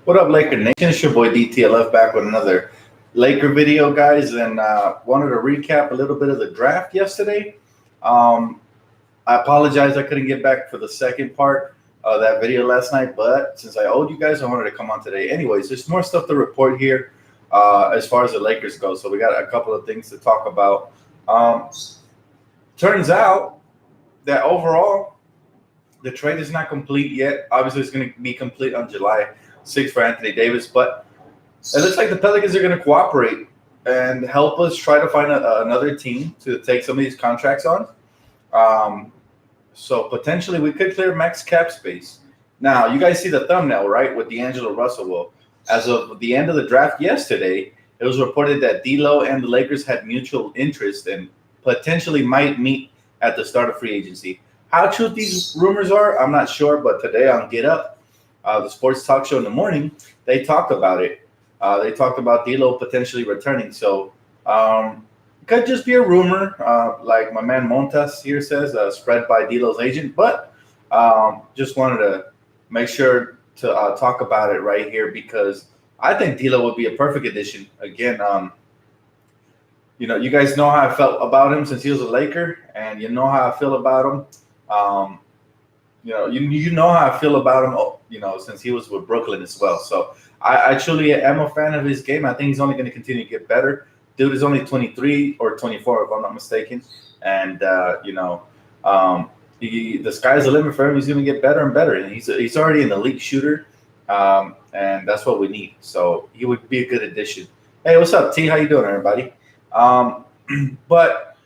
What up, Laker Nation? It's your boy DTLF back with another Laker video, guys, and wanted to recap a little bit of the draft yesterday. I apologize I couldn't get back for the second part of that video last night, but since I owed you guys, I wanted to come on today. Anyways, there's more stuff to report here as far as the Lakers go, so we got a couple of things to talk about. Turns out that overall, the trade is not complete yet. Obviously, it's going to be complete on July 6th for Anthony Davis, but it looks like the Pelicans are going to cooperate and help us try to find another team to take some of these contracts on. So potentially we could clear max cap space. Now, you guys see the thumbnail, right, with D'Angelo Russell. Well, as of the end of the draft yesterday, it was reported that Dlo and the Lakers had mutual interest and potentially might meet at the start of free agency. How true these rumors are, I'm not sure, but today on Get Up, the sports talk show in the morning, they talked about it. They talked about D'Lo potentially returning. So it could just be a rumor, like my man Montas here says, spread by D'Lo's agent. But just wanted to make sure to talk about it right here because I think D'Lo would be a perfect addition. Again, you guys know how I felt about him since he was a Laker, and you know how I feel about him. You know how I feel about him, since he was with Brooklyn as well. So I truly am a fan of his game. I think he's only going to continue to get better. Dude is only 23 or 24, if I'm not mistaken. And, the sky's the limit for him. He's going to get better and better. And he's already an elite shooter, and that's what we need. So he would be a good addition. Hey, what's up, T? How you doing, everybody? But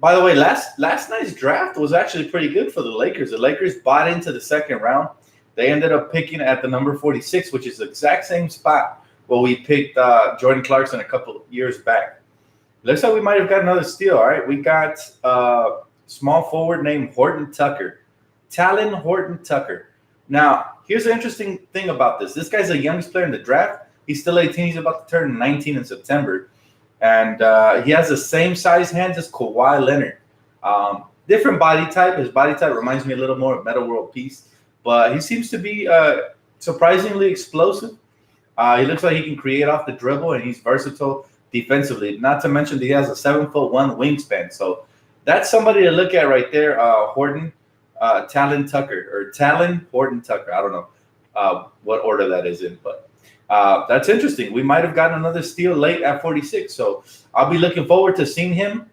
by the way, last night's draft was actually pretty good for the Lakers. The Lakers bought into the second round. They ended up picking at the number 46, which is the exact same spot where we picked Jordan Clarkson a couple of years back. Looks like we might have got another steal. All right, we got small forward named Horton-Tucker, Talon Horton-Tucker. Now, here's the interesting thing about this. This guy's the youngest player in the draft. He's still 18. He's about to turn 19 in September. And he has the same size hands as Kawhi Leonard. Different body type. His body type reminds me a little more of Metta World Peace. But he seems to be surprisingly explosive. He looks like he can create off the dribble, and he's versatile defensively. Not to mention that he has a 7'1" wingspan. So that's somebody to look at right there. Talon Horton-Tucker. I don't know what order that is in, but that's interesting. We might have gotten another steal late at 46, so I'll be looking forward to seeing him.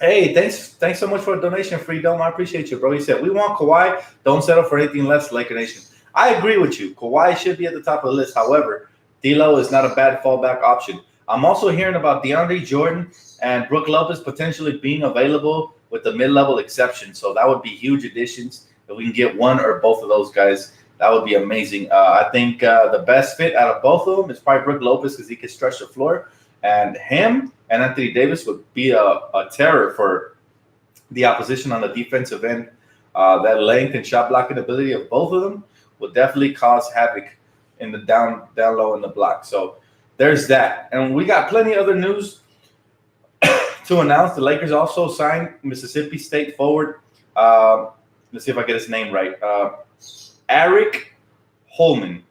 Hey, thanks so much for a donation, Freedom. I appreciate you, bro. He said, we want Kawhi. Don't settle for anything less, Laker Nation. I agree with you. Kawhi should be at the top of the list. However, D'Lo is not a bad fallback option. I'm also hearing about DeAndre Jordan and Brook Lopez potentially being available with the mid-level exception, so that would be huge additions. If we can get one or both of those guys, that would be amazing. I think the best fit out of both of them is probably Brook Lopez because he can stretch the floor. And him and Anthony Davis would be a terror for the opposition on the defensive end. That length and shot blocking ability of both of them would definitely cause havoc in the down low in the block. So there's that. And we got plenty of other news to announce. The Lakers also signed Mississippi State forward. Let's see if I get his name right. Eric Holman.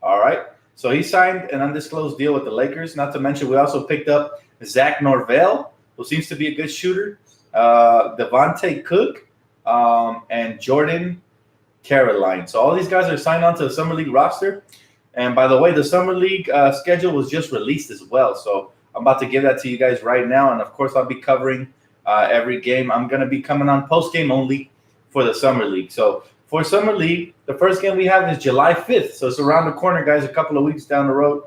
All right. So he signed an undisclosed deal with the Lakers. Not to mention, we also picked up Zach Norvell, who seems to be a good shooter, Devontae Cook, and Jordan Caroline. So all these guys are signed on to the Summer League roster. And by the way, the Summer League schedule was just released as well. So I'm about to give that to you guys right now. And, of course, I'll be covering every game. I'm going to be coming on post-game only for the Summer League. So for Summer League, the first game we have is July 5th. So it's around the corner, guys, a couple of weeks down the road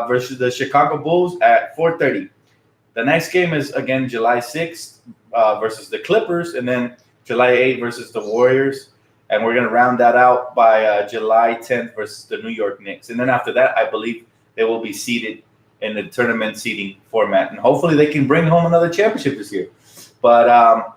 versus the Chicago Bulls at 4:30. The next game is, again, July 6th versus the Clippers, and then July 8th versus the Warriors. And we're going to round that out by July 10th versus the New York Knicks. And then after that, I believe they will be seeded in the tournament seeding format. And hopefully they can bring home another championship this year. But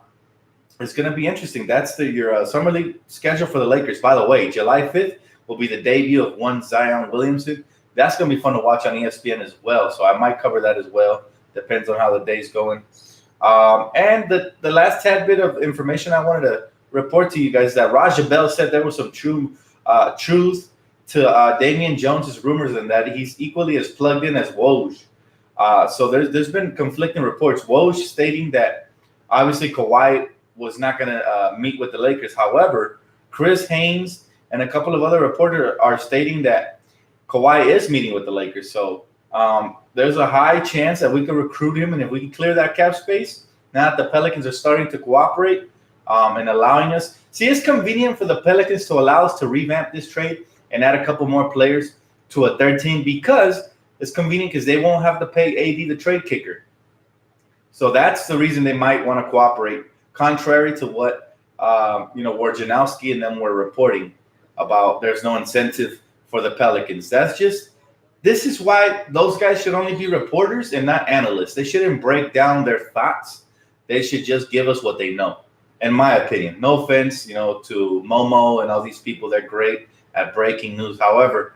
it's going to be interesting. That's your Summer League schedule for the Lakers. By the way, July 5th will be the debut of one Zion Williamson. That's going to be fun to watch on ESPN as well. So I might cover that as well. Depends on how the day's going. And the last tad bit of information I wanted to report to you guys that Raja Bell said there was some truth to Damian Jones's rumors and that he's equally as plugged in as Woj. So there's been conflicting reports. Woj stating that obviously Kawhi was not going to meet with the Lakers. However, Chris Haynes and a couple of other reporters are stating that Kawhi is meeting with the Lakers. So there's a high chance that we can recruit him, and if we can clear that cap space, now that the Pelicans are starting to cooperate and allowing us. See, it's convenient for the Pelicans to allow us to revamp this trade and add a couple more players to a third team because it's convenient because they won't have to pay AD the trade kicker. So that's the reason they might want to cooperate, contrary to what Wojnarowski and them were reporting about. There's no incentive for the Pelicans. This is why those guys should only be reporters and not analysts. They shouldn't break down their thoughts. They should just give us what they know, in my opinion. No offense, to Momo and all these people. They're great at breaking news. However,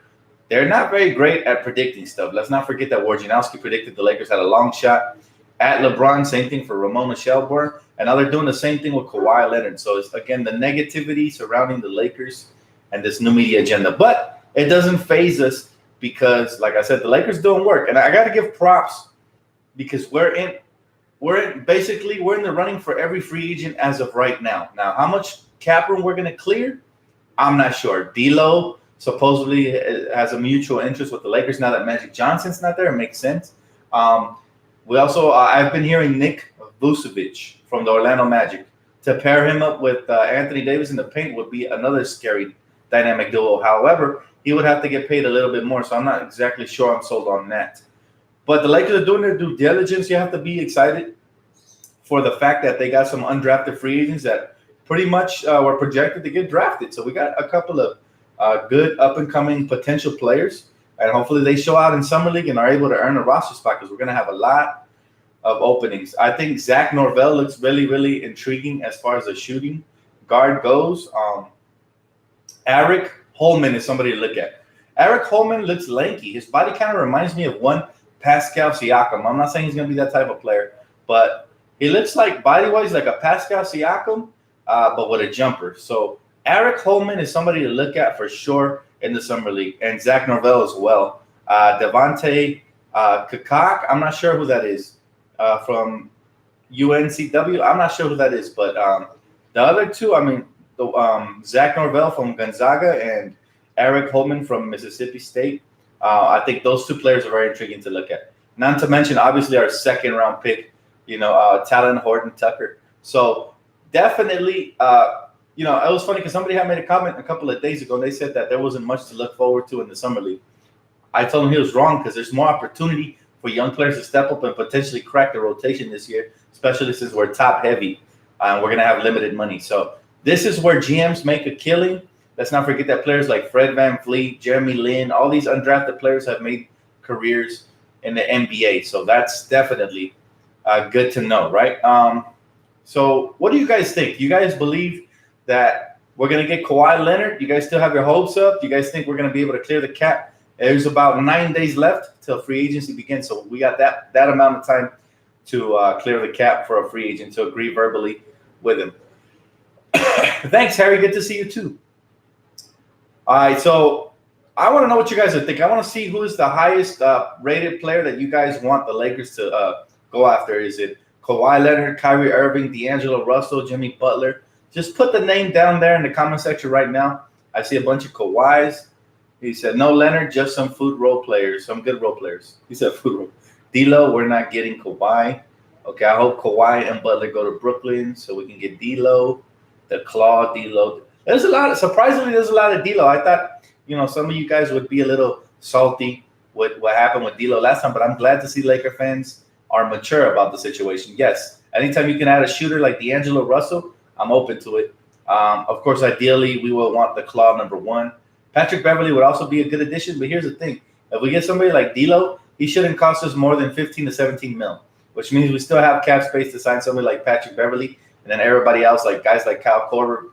they're not very great at predicting stuff. Let's not forget that Wojnarowski predicted the Lakers had a long shot at LeBron. Same thing for Ramona Shelburne. And now they're doing the same thing with Kawhi Leonard. So it's, again, the negativity surrounding the Lakers and this new media agenda. But it doesn't faze us because, like I said, the Lakers doing work. And I got to give props because we're in the running for every free agent as of right now. Now, how much cap room we're going to clear, I'm not sure. Dlo supposedly has a mutual interest with the Lakers now that Magic Johnson's not there. It makes sense. We also, I've been hearing Nick Vucevic from the Orlando Magic. To pair him up with Anthony Davis in the paint would be another scary dynamic duo. However, he would have to get paid a little bit more, so I'm not exactly sure I'm sold on that. But the Lakers are doing their due diligence. You have to be excited for the fact that they got some undrafted free agents that pretty much were projected to get drafted. So we got a couple of good up-and-coming potential players, and hopefully they show out in Summer League and are able to earn a roster spot because we're going to have a lot of openings. I think Zach Norvell looks really, really intriguing as far as a shooting guard goes. Eric Holman is somebody to look at. Eric Holman looks lanky. His body kind of reminds me of one Pascal Siakam. I'm not saying he's going to be that type of player, but he looks like body-wise like a Pascal Siakam, but with a jumper. So Eric Holman is somebody to look at for sure in the Summer League, and Zach Norvell as well. Devontae Kakak, I'm not sure who that is from UNCW. I'm not sure who that is, but the other two, Zach Norvell from Gonzaga and Eric Holman from Mississippi State. I think those two players are very intriguing to look at. Not to mention, obviously, our second-round pick, Talon Horton-Tucker. So definitely, it was funny because somebody had made a comment a couple of days ago, and they said that there wasn't much to look forward to in the Summer League. I told him he was wrong because there's more opportunity for young players to step up and potentially crack the rotation this year, especially since we're top-heavy and we're going to have limited money. So this is where GMs make a killing. Let's not forget that players like Fred VanVleet, Jeremy Lin, all these undrafted players have made careers in the NBA. So that's definitely good to know, right? So what do you guys think? Do you guys believe that we're going to get Kawhi Leonard? You guys still have your hopes up? Do you guys think we're going to be able to clear the cap? There's about 9 days left till free agency begins. So we got that amount of time to clear the cap for a free agent to agree verbally with him. Thanks, Harry. Good to see you too. All right, so I want to know what you guys are thinking. I want to see who is the highest rated player that you guys want the Lakers to go after. Is it Kawhi Leonard, Kyrie Irving, D'Angelo Russell, Jimmy Butler? Just put the name down there in the comment section right now. I see a bunch of Kawhis. He said, no Leonard, just some food role players, some good role players. He said food role. D'Lo, we're not getting Kawhi. Okay, I hope Kawhi and Butler go to Brooklyn so we can get D'Lo, the Claw, D'Lo. Surprisingly, there's a lot of D'Lo. I thought, some of you guys would be a little salty with what happened with D'Lo last time, but I'm glad to see Laker fans are mature about the situation. Yes, anytime you can add a shooter like D'Angelo Russell, I'm open to it. Of course, ideally, we will want the Claw number one. Patrick Beverly would also be a good addition, but here's the thing. If we get somebody like D'Lo, he shouldn't cost us more than 15 to 17 mil, which means we still have cap space to sign somebody like Patrick Beverly, and then everybody else, like guys like Kyle Korver,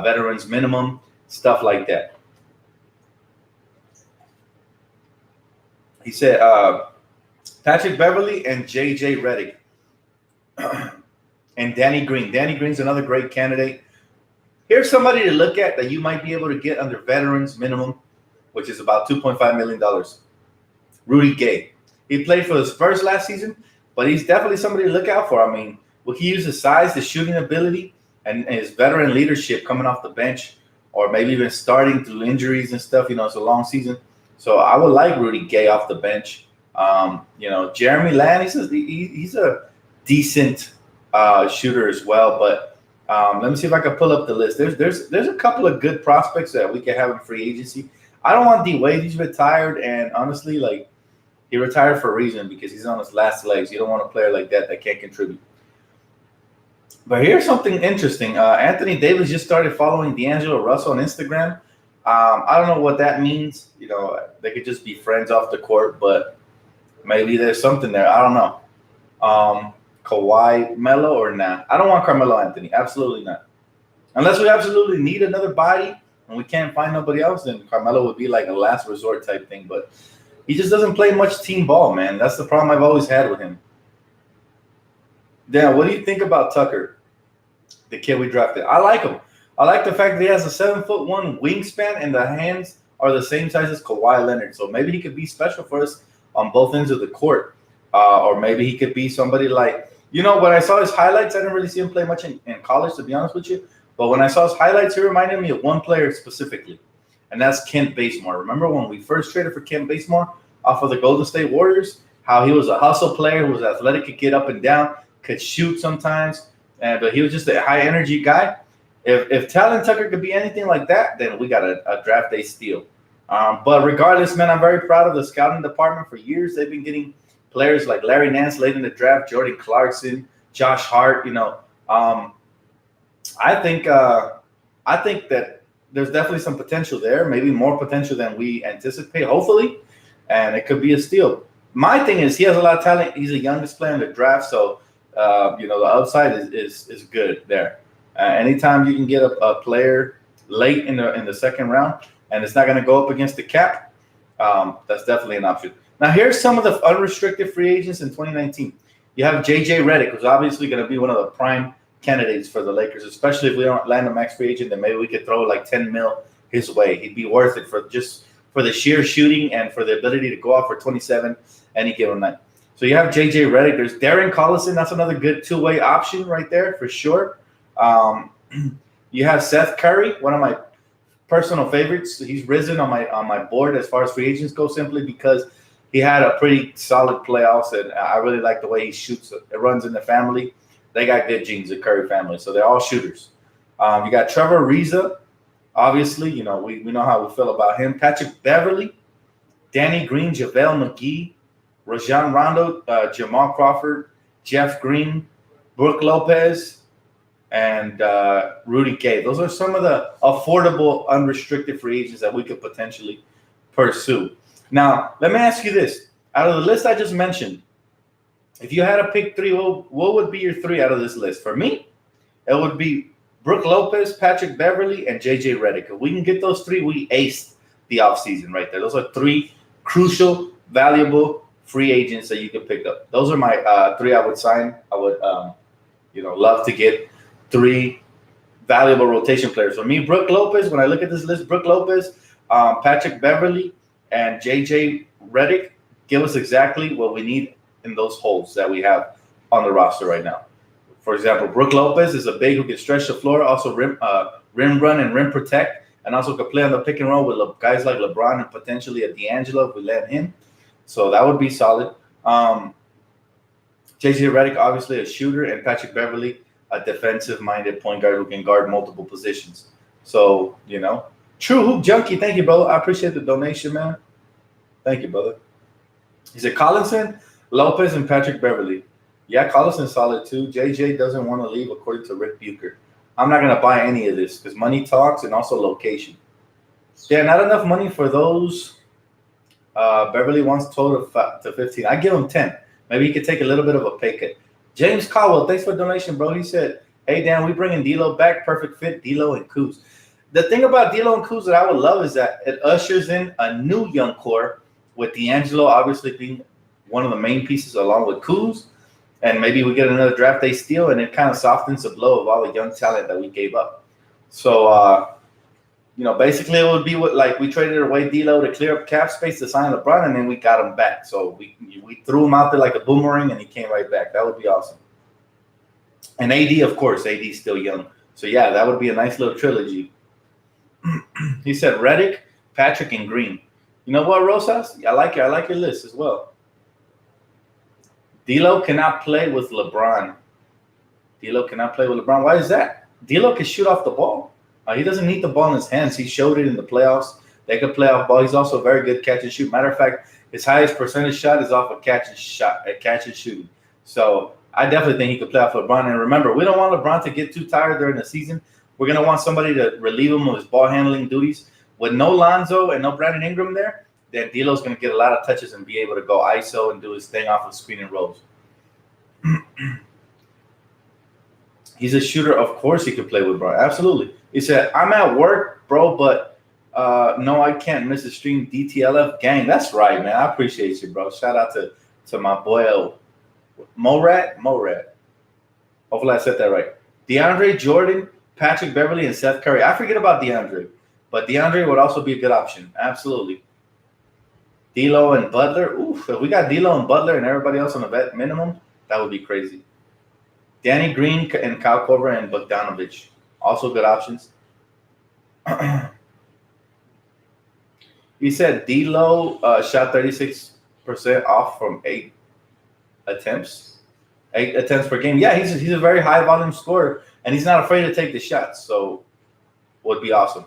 veterans minimum, stuff like that. He said Patrick Beverly and J.J. Redick and Danny Green. Danny Green's another great candidate. Here's somebody to look at that you might be able to get under veterans minimum which is about $2.5 million. Rudy Gay. He played for the Spurs last season, but he's definitely somebody to look out for. I mean, will he use his size, his shooting ability, and his veteran leadership coming off the bench, or maybe even starting through injuries and stuff? It's a long season. So I would like Rudy Gay off the bench. Jeremy Lamb, he's a decent shooter as well. But let me see if I can pull up the list. There's a couple of good prospects that we can have in free agency. I don't want D Wade. He's retired, and honestly, he retired for a reason, because he's on his last legs. You don't want a player like that can't contribute. But here's something interesting. Anthony Davis just started following D'Angelo Russell on Instagram. I don't know what that means. They could just be friends off the court, but maybe there's something there. I don't know. Kawhi, Melo, or nah? I don't want Carmelo Anthony. Absolutely not. Unless we absolutely need another body and we can't find nobody else, then Carmelo would be like a last resort type thing. But he just doesn't play much team ball, man. That's the problem I've always had with him. Dan, what do you think about Tucker, the kid we drafted? I like him. I like the fact that he has a 7'1" wingspan, and the hands are the same size as Kawhi Leonard. So maybe he could be special for us on both ends of the court. Or maybe he could be somebody like, when I saw his highlights, I didn't really see him play much in college, to be honest with you. But when I saw his highlights, he reminded me of one player specifically, and that's Kent Bazemore. Remember when we first traded for Kent Bazemore off of the Golden State Warriors, how he was a hustle player who was athletic, could get up and down, could shoot sometimes, but he was just a high-energy guy. If Talon Tucker could be anything like that, then we got a draft day steal. But regardless, man, I'm very proud of the scouting department. For years, they've been getting players like Larry Nance late in the draft, Jordan Clarkson, Josh Hart. I think that there's definitely some potential there, maybe more potential than we anticipate, hopefully, and it could be a steal. My thing is he has a lot of talent. He's the youngest player in the draft, so the upside is good there. Anytime you can get a player late in the second round, and it's not going to go up against the cap, that's definitely an option. Now, here's some of the unrestricted free agents in 2019. You have J.J. Redick, who's obviously going to be one of the prime candidates for the Lakers, especially if we don't land a max free agent, then maybe we could throw like 10 mil his way. He'd be worth it for the sheer shooting and for the ability to go off for 27 any given night. So you have J.J. Redick. There's Darren Collison. That's another good two-way option right there for sure. You have Seth Curry, one of my personal favorites. He's risen on my board as far as free agents go, simply because he had a pretty solid playoffs, and I really like the way he shoots. It runs in the family. They got good genes, the Curry family, so they're all shooters. You got Trevor Ariza. Obviously, we know how we feel about him. Patrick Beverly, Danny Green, JaVale McGee, Rajon Rondo, Jamal Crawford, Jeff Green, Brook Lopez, and Rudy Gay. Those are some of the affordable, unrestricted free agents that we could potentially pursue. Now, let me ask you this. Out of the list I just mentioned, if you had to pick three, what would be your three out of this list? For me, it would be Brook Lopez, Patrick Beverly, and J.J. Redick. If we can get those three, we aced the offseason right there. Those are three crucial, valuable free agents that you can pick up. Those are my three I would sign. I would, love to get three valuable rotation players. For me, Brook Lopez, when I look at this list, Brook Lopez, Patrick Beverly, and J.J. Redick give us exactly what we need in those holes that we have on the roster right now. For example, Brook Lopez is a big who can stretch the floor, also rim run and rim protect, and also could play on the pick and roll with guys like LeBron and potentially a D'Angelo if we let him. So that would be solid. J.J. Redick, obviously a shooter, and Patrick Beverly, a defensive-minded point guard who can guard multiple positions. So, True Hoop Junkie, thank you, brother. I appreciate the donation, man. Thank you, brother. He said Collison, Lopez, and Patrick Beverly. Yeah, Collison's solid too. JJ doesn't want to leave, according to Rick Bucher. I'm not going to buy any of this because money talks and also location. Yeah, not enough money for those. Beverly wants total to 15. I give him 10. Maybe he could take a little bit of a pay cut. James Caldwell, thanks for the donation, bro. He said, hey, Dan, we bringing D'Lo back. Perfect fit, D'Lo and Kuz. The thing about D'Lo and Kuz that I would love is that it ushers in a new young core with D'Angelo obviously being one of the main pieces along with Kuz. And maybe we get another draft day steal, and it kind of softens the blow of all the young talent that we gave up. So Basically it would be like we traded away Dlo to clear up cap space to sign LeBron, and then we got him back. So we threw him out there like a boomerang, and he came right back. That would be awesome. And AD, of course, AD's still young. So, yeah, that would be a nice little trilogy. He said Redick, Patrick, and Green. You know what, Rosas? I like it. I like your list as well. Dlo cannot play with LeBron. Dlo cannot play with LeBron. Why is that? Dlo can shoot off the ball. He doesn't need the ball in his hands. He showed it in the playoffs. They could play off ball. He's also a very good catch and shoot. Matter of fact, his highest percentage shot is off a catch and shoot. So I definitely think he could play off LeBron. And remember, we don't want LeBron to get too tired during the season. We're going to want somebody to relieve him of his ball handling duties. With no Lonzo and no Brandon Ingram there, then D'Lo's going to get a lot of touches and be able to go ISO and do his thing off of screen and rolls. He's a shooter. Of course he could play with LeBron. Absolutely. He said, I'm at work, bro, but no, I can't miss the stream. DTLF gang. That's right, man. I appreciate you, bro. Shout out to my boy Morad. Hopefully I said that right. DeAndre Jordan, Patrick Beverly, and Seth Curry. I forget about DeAndre, but DeAndre would also be a good option. Absolutely. D'Lo and Butler. Oof, if we got D'Lo and Butler and everybody else on the vet minimum, that would be crazy. Danny Green and Kyle Korver and Bogdanovich. Also good options. He said D'Lo shot 36% off from 8 attempts. 8 attempts per game. Yeah, he's a very high volume scorer, and he's not afraid to take the shots. So would be awesome.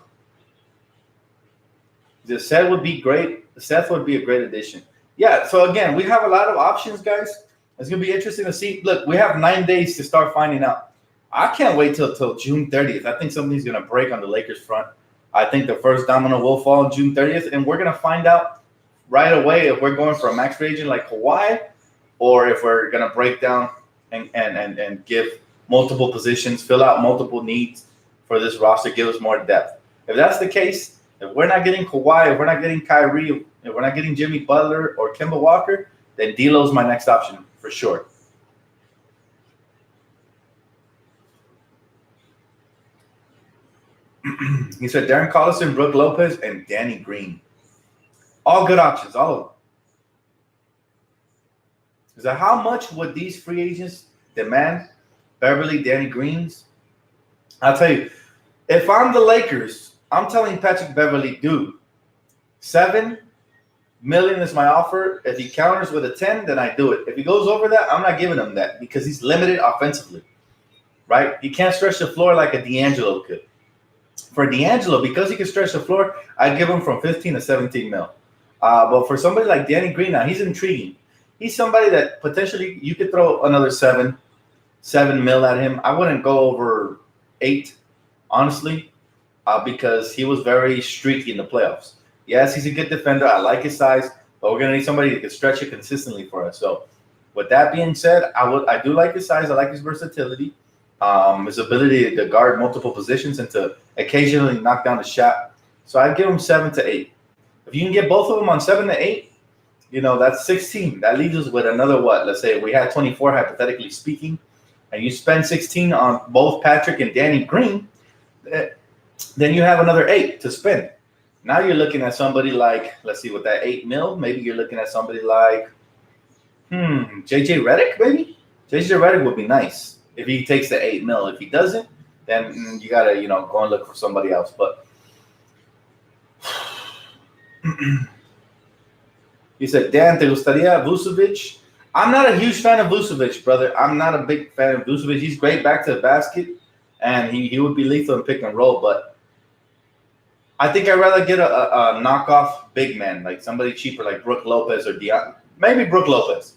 Seth would be great. Seth would be a great addition. Yeah, so again, we have a lot of options, guys. It's going to be interesting to see. Look, we have 9 days to start finding out. I can't wait till June 30th. I think something's going to break on the Lakers front. I think the first domino will fall on June 30th, and we're going to find out right away if we're going for a max free agent like Kawhi, or if we're going to break down and give multiple positions, fill out multiple needs for this roster, give us more depth. If that's the case, if we're not getting Kawhi, if we're not getting Kyrie, if we're not getting Jimmy Butler or Kemba Walker, then D'Lo's my next option for sure. He said Darren Collison, Brook Lopez, and Danny Green. All good options, all of them. So how much would these free agents demand? Beverly, Danny Greens? I'll tell you, if I'm the Lakers, I'm telling Patrick Beverly, dude, $7 million is my offer. If he counters with a 10, then I do it. If he goes over that, I'm not giving him that because he's limited offensively, right? He can't stretch the floor like a D'Angelo could. For D'Angelo, because he can stretch the floor, I'd give him from 15 to 17 mil. But for somebody like Danny Green, now he's intriguing. He's somebody that potentially you could throw another 7 mil at him. I wouldn't go over 8, honestly, because he was very streaky in the playoffs. Yes, he's a good defender. I like his size, but we're gonna need somebody that can stretch it consistently for us. So, with that being said, I do like his size. I like his versatility, his ability to guard multiple positions and to occasionally knock down the shot. So I'd give him 7 to 8. If you can get both of them on 7 to 8, that's 16. That leaves us with another what? Let's say we had 24, hypothetically speaking, and you spend 16 on both Patrick and Danny Green, then you have another 8 to spend. Now you're looking at somebody like, let's see, with that 8 mil, maybe you're looking at somebody like, JJ Redick, maybe? JJ Redick would be nice if he takes the 8 mil. If he doesn't, then you got to, go and look for somebody else. But he said, Dan, ¿te gustaría Vucevic? I'm not a huge fan of Vucevic, brother. I'm not a big fan of Vucevic. He's great back to the basket, and he would be lethal in pick and roll. But I think I'd rather get a knockoff big man, like somebody cheaper like Brook Lopez or maybe Brook Lopez.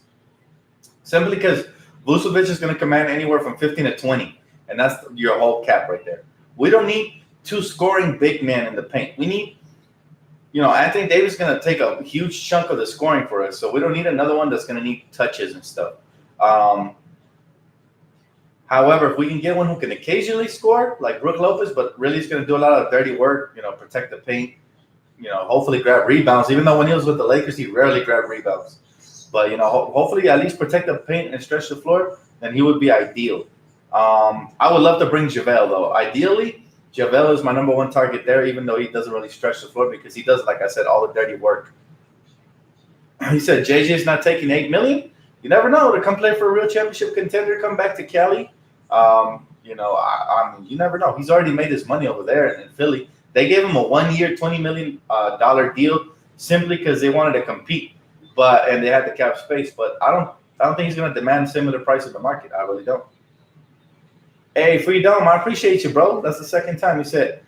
Simply because Vucevic is going to command anywhere from 15 to 20, and that's your whole cap right there. We don't need 2 scoring big men in the paint. We need, Anthony Davis is going to take a huge chunk of the scoring for us, so we don't need another one that's going to need touches and stuff. However, if we can get one who can occasionally score, like Brook Lopez, but really is going to do a lot of dirty work, protect the paint, hopefully grab rebounds. Even though when he was with the Lakers, he rarely grabbed rebounds. But, hopefully at least protect the paint and stretch the floor, then he would be ideal. I would love to bring JaVale, though. Ideally, JaVale is my number one target there, even though he doesn't really stretch the floor because he does, like I said, all the dirty work. He said JJ's not taking $8 million. You never know. To come play for a real championship contender, come back to Cali. I mean, you never know. He's already made his money over there in Philly. They gave him a 1 year, $20 million deal simply because they wanted to compete, and they had the cap space. But I don't think he's going to demand similar price in the market. I really don't. Hey, Freedom, I appreciate you, bro. That's the second time you said,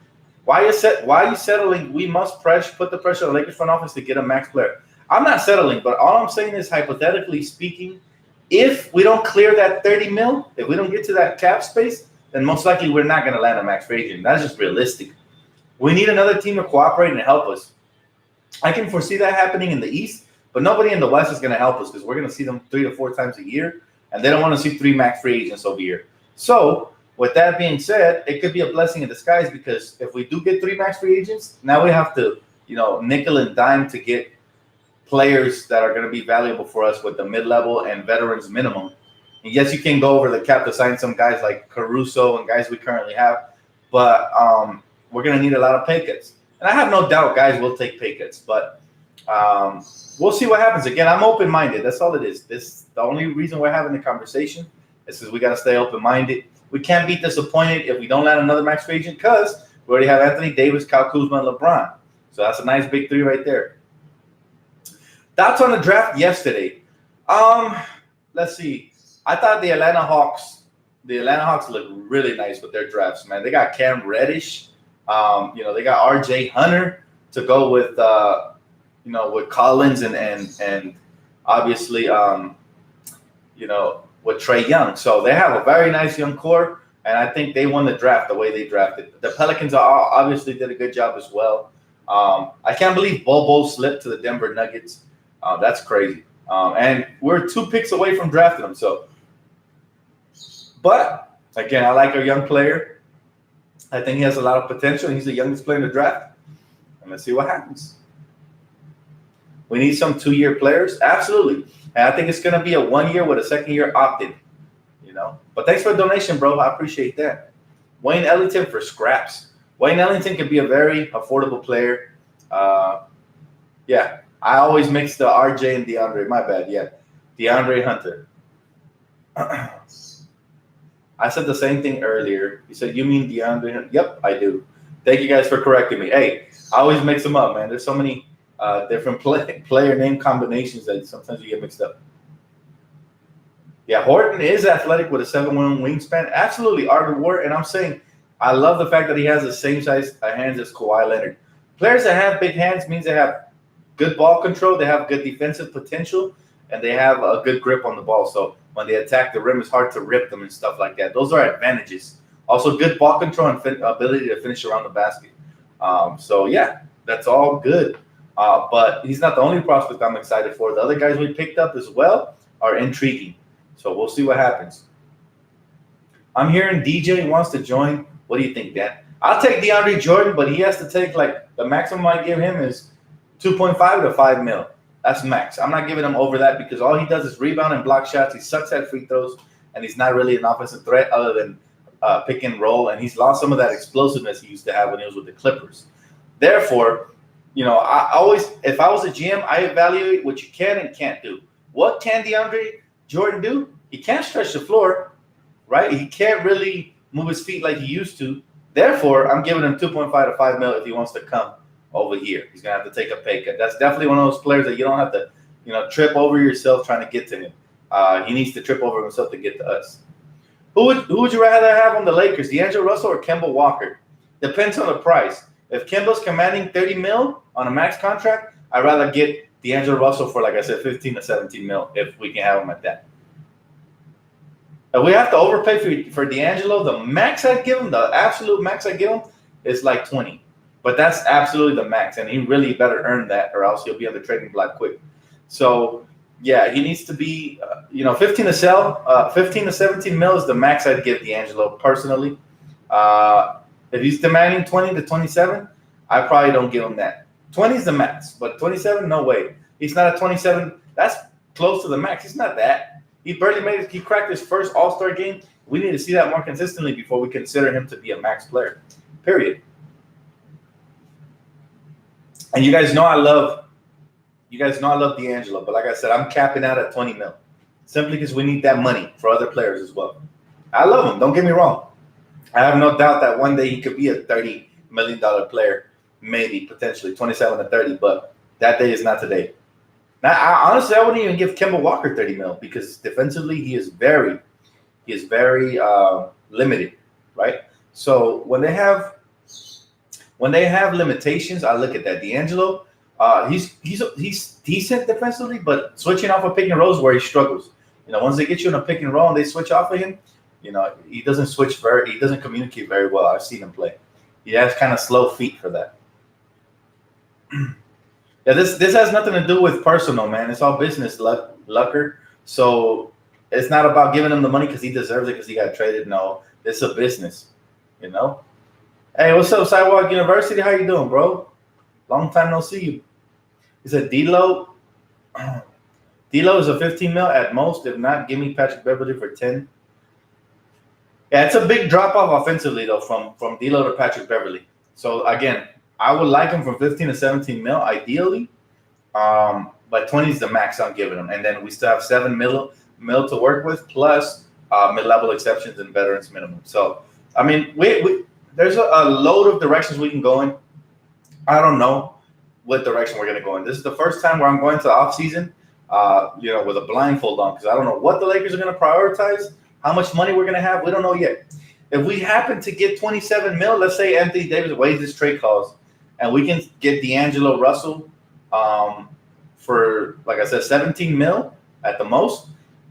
why are you settling? We must put the pressure on the Lakers front office to get a max player. I'm not settling, but all I'm saying is, hypothetically speaking, if we don't clear that 30 mil, if we don't get to that cap space, then most likely we're not going to land a max free agent. That's just realistic. We need another team to cooperate and help us. I can foresee that happening in the East, but nobody in the West is going to help us because we're going to see them 3 to 4 times a year, and they don't want to see 3 max free agents over here. So with that being said, it could be a blessing in disguise because if we do get 3 max free agents, now we have to, nickel and dime to get players that are going to be valuable for us with the mid-level and veterans minimum. And yes, you can go over the cap to sign some guys like Caruso and guys we currently have, but we're going to need a lot of pay cuts. And I have no doubt guys will take pay cuts, but we'll see what happens. Again, I'm open-minded. That's all it is. The only reason we're having the conversation is because we got to stay open-minded. We can't be disappointed if we don't land another max free agent because we already have Anthony Davis, Kyle Kuzma, and LeBron. So that's a nice big 3 right there. Thoughts on the draft yesterday? Let's see. I thought the Atlanta Hawks look really nice with their drafts, man. They got Cam Reddish. They got RJ Hunter to go with with Collins and obviously with Trae Young. So they have a very nice young core, and I think they won the draft the way they drafted. The Pelicans obviously did a good job as well. I can't believe Bobo slipped to the Denver Nuggets. That's crazy. And we're 2 picks away from drafting him. But again, I like our young player. I think he has a lot of potential. He's the youngest player in the draft. And let's see what happens. We need some 2-year players. Absolutely. And I think it's going to be a 1 year with a 2nd year opted. But thanks for the donation, bro. I appreciate that. Wayne Ellington for scraps. Wayne Ellington could be a very affordable player. Yeah. I always mix the RJ and DeAndre. My bad. Yeah. DeAndre Hunter. I said the same thing earlier. You said, you mean DeAndre Hunter? Yep, I do. Thank you guys for correcting me. Hey, I always mix them up, man. There's so many different player name combinations that sometimes you get mixed up. Yeah, Horton is athletic with a 7'1" wingspan. Absolutely, Arthur Ward. And I'm saying I love the fact that he has the same size hands as Kawhi Leonard. Players that have big hands means they have good ball control, they have good defensive potential, and they have a good grip on the ball. So when they attack the rim, it's hard to rip them and stuff like that. Those are advantages. Also, good ball control and ability to finish around the basket. So, yeah, that's all good. But he's not the only prospect I'm excited for. The other guys we picked up as well are intriguing. So we'll see what happens. I'm hearing DJ wants to join. What do you think, Dan? I'll take DeAndre Jordan, but he has to take, the maximum I give him is 2.5 to 5 mil. That's max. I'm not giving him over that because all he does is rebound and block shots. He sucks at free throws, and he's not really an offensive threat other than pick and roll. And he's lost some of that explosiveness he used to have when he was with the Clippers. Therefore, I always, if I was a GM, I evaluate what you can and can't do. What can DeAndre Jordan do? He can't stretch the floor, right? He can't really move his feet like he used to. Therefore, I'm giving him 2.5 to 5 mil if he wants to come over here. He's going to have to take a pay cut. That's definitely one of those players that you don't have to, trip over yourself trying to get to him. He needs to trip over himself to get to us. Who would you rather have on the Lakers, D'Angelo Russell or Kemba Walker? Depends on the price. If Kemba's commanding 30 mil on a max contract, I'd rather get D'Angelo Russell for, like I said, 15 to 17 mil if we can have him at that. If we have to overpay for D'Angelo, the max I'd give him, the absolute max I'd give him is like 20. But that's absolutely the max, and he really better earn that or else he'll be on the trading block quick. So, yeah, he needs to be, 15 to 17 mil is the max I'd give D'Angelo personally. If he's demanding 20 to 27, I probably don't give him that. 20 is the max, but 27, no way. He's not at 27. That's close to the max. He's not that. He cracked his first All-Star game. We need to see that more consistently before we consider him to be a max player. Period. And you guys know I love D'Angelo, but like I said, I'm capping out at 20 mil. Simply because we need that money for other players as well. I love him, don't get me wrong. I have no doubt that one day he could be a $30 million player, maybe, potentially, 27 to 30, but that day is not today. Now, honestly, I wouldn't even give Kemba Walker 30 mil because defensively he is very limited, right? So when they have limitations, I look at that. D'Angelo, he's decent defensively, but switching off of pick and rolls where he struggles. Once they get you in a pick and roll and they switch off of him, he doesn't communicate very well. I've seen him play. He has kind of slow feet for that. Yeah, this has nothing to do with personal, man. It's all business, Lucker. So it's not about giving him the money because he deserves it because he got traded. No, it's a business, Hey, what's up, Sidewalk University? How you doing, bro? Long time no see you. He said, Dlo is a 15 mil at most. If not, give me Patrick Beverly for 10. Yeah, it's a big drop-off offensively, though, from Dlo to Patrick Beverly. So, again, I would like him from 15 to 17 mil, ideally. But 20 is the max I'm giving him. And then we still have 7 mil to work with, plus mid-level exceptions and veterans minimum. So, I mean, there's a load of directions we can go in. I don't know what direction we're going to go in. This is the first time where I'm going to the offseason, with a blindfold on because I don't know what the Lakers are going to prioritize, how much money we're going to have. We don't know yet. If we happen to get 27 mil, let's say Anthony Davis waives his trade clause, and we can get D'Angelo Russell for, like I said, 17 mil at the most,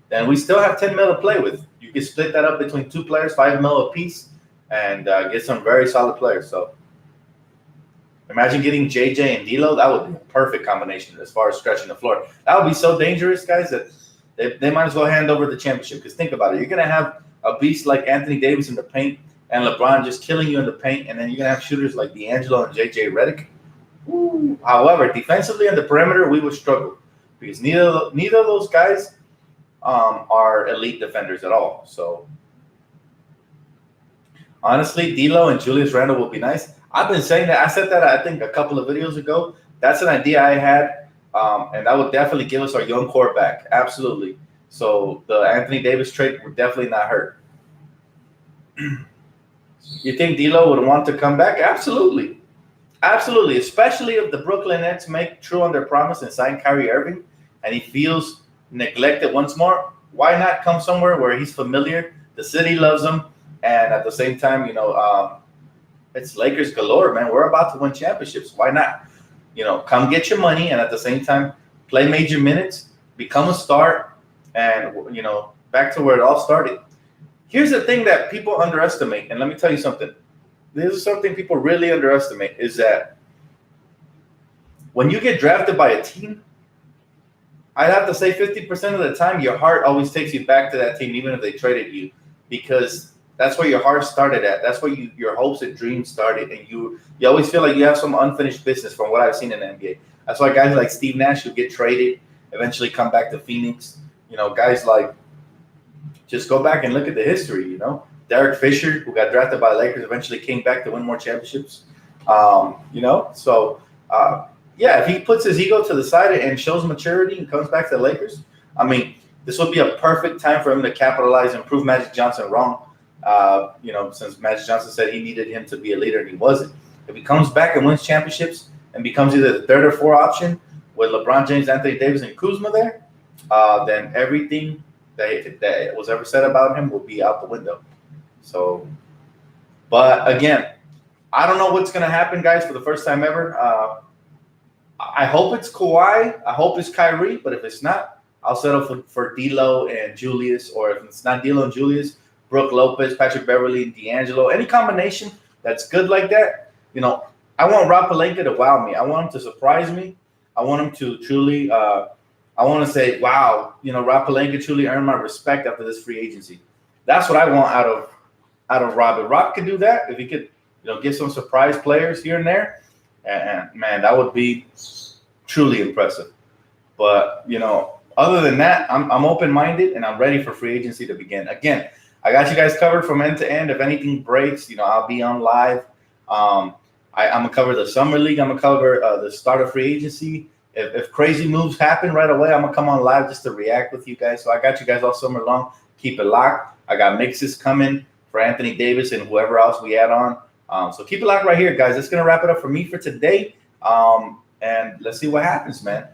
then we still have 10 mil to play with. You can split that up between two players, 5 mil apiece, and get some very solid players. So imagine getting JJ and D'Lo. That would be a perfect combination as far as stretching the floor. That would be so dangerous, guys, that they might as well hand over the championship. Because think about it. You're going to have a beast like Anthony Davis in the paint and LeBron just killing you in the paint, and then you're going to have shooters like D'Angelo and JJ Redick. Ooh. However, defensively on the perimeter, we would struggle because neither of those guys are elite defenders at all. So honestly, D'Lo and Julius Randle will be nice. I've been saying that. I said that, I think, a couple of videos ago. That's an idea I had, and that would definitely give us our young core back. Absolutely. So the Anthony Davis trade would definitely not hurt. You think D'Lo would want to come back? Absolutely. Absolutely, especially if the Brooklyn Nets make true on their promise and sign Kyrie Irving and he feels neglected once more. Why not come somewhere where he's familiar? The city loves him, and at the same time, it's Lakers galore, man. We're about to win championships. Why not? Come get your money and at the same time play major minutes, become a star, and, back to where it all started. Here's the thing that people underestimate, and let me tell you something. This is something people really underestimate, is that when you get drafted by a team, I'd have to say 50% of the time your heart always takes you back to that team, even if they traded you, because that's where your heart started at. That's where your hopes and dreams started, and you always feel like you have some unfinished business from what I've seen in the NBA. That's why guys like Steve Nash who get traded eventually come back to Phoenix. Guys like, just go back and look at the history, Derek Fisher, who got drafted by the Lakers, eventually came back to win more championships. So if he puts his ego to the side and shows maturity and comes back to the Lakers, I mean, this would be a perfect time for him to capitalize and prove Magic Johnson wrong. Since Magic Johnson said he needed him to be a leader and he wasn't. If he comes back and wins championships and becomes either the third or fourth option with LeBron James, Anthony Davis, and Kuzma there, then everything that was ever said about him will be out the window. So, but again, I don't know what's going to happen, guys, for the first time ever. I hope it's Kawhi. I hope it's Kyrie. But if it's not, I'll settle for D'Lo and Julius. Or if it's not D'Lo and Julius, Brook Lopez, Patrick Beverly, and D'Angelo. Any combination that's good like that. I want Rob Pelinka to wow me. I want him to surprise me. I want him to truly I want to say, wow, Rob Pelinka truly earned my respect after this free agency. That's what I want out of Rob. If Rob could do that, if he could, get some surprise players here and there, and man, that would be truly impressive. But, other than that, I'm open-minded and I'm ready for free agency to begin. Again, I got you guys covered from end to end. If anything breaks, I'll be on live. I'm gonna cover the summer league. I'm gonna cover the start of free agency. If crazy moves happen right away, I'm gonna come on live just to react with you guys. So I got you guys all summer long. Keep it locked. I got mixes coming for Anthony Davis and whoever else we add on. So keep it locked right here, guys. That's gonna wrap it up for me for today. And let's see what happens, man.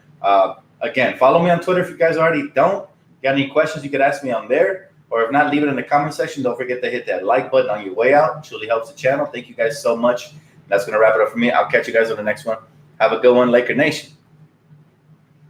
Again, follow me on Twitter if you guys already don't. Got any questions, you could ask me on there. Or if not, leave it in the comment section. Don't forget to hit that like button on your way out. It truly helps the channel. Thank you guys so much. That's going to wrap it up for me. I'll catch you guys on the next one. Have a good one, Laker Nation.